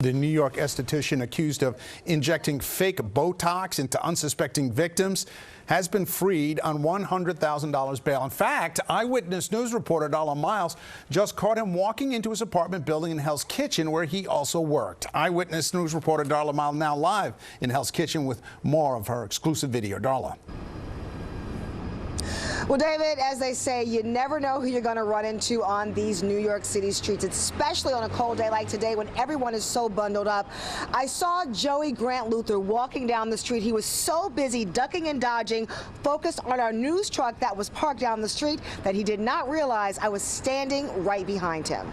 The New York aesthetician accused of injecting fake Botox into unsuspecting victims has been freed on $100,000 bail. In fact, Eyewitness News reporter Darla Miles just caught him walking into his apartment building in Hell's Kitchen, where he also worked. Eyewitness News reporter Darla Miles now live in Hell's Kitchen with more of her exclusive video. Darla. Well, David, as they say, you never know who you're going to run into on these New York City streets, especially on a cold day like today when everyone is so bundled up. I saw Joey Grant Luther walking down the street. He was so busy ducking and dodging, focused on our news truck that was parked down the street, that he did not realize I was standing right behind him.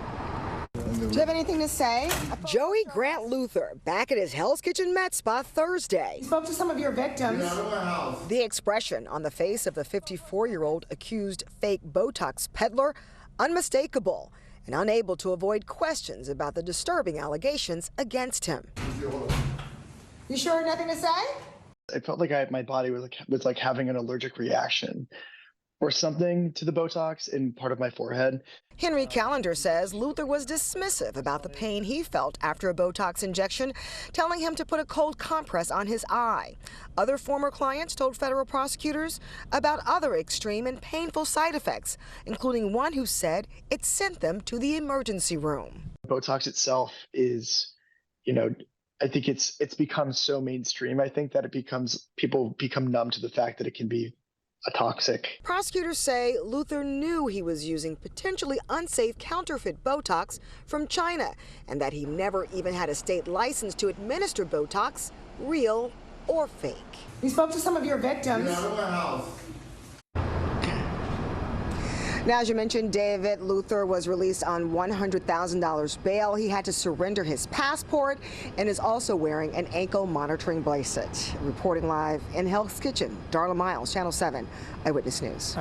Do you have anything to say? Joey Grant Luther back at his Hell's Kitchen Met spot Thursday. Spoke to some of your victims. The expression on the face of the 54-year-old accused fake Botox peddler, unmistakable and unable to avoid questions about the disturbing allegations against him. You sure nothing to say? I felt like my body was like having an allergic reaction or something to the Botox in part of my forehead. Henry Callender says Luther was dismissive about the pain he felt after a Botox injection, telling him to put a cold compress on his eye. Other former clients told federal prosecutors about other extreme and painful side effects, including one who said it sent them to the emergency room. Botox itself is, I think it's become so mainstream. I think that people become numb to the fact that it can be toxic. Prosecutors say Luther knew he was using potentially unsafe counterfeit Botox from China and that he never even had a state license to administer Botox, real or fake. You spoke to some of your victims. Now, as you mentioned, David, Luther was released on $100,000 bail. He had to surrender his passport and is also wearing an ankle monitoring bracelet. Reporting live in Hell's Kitchen, Darla Miles, Channel 7, Eyewitness News.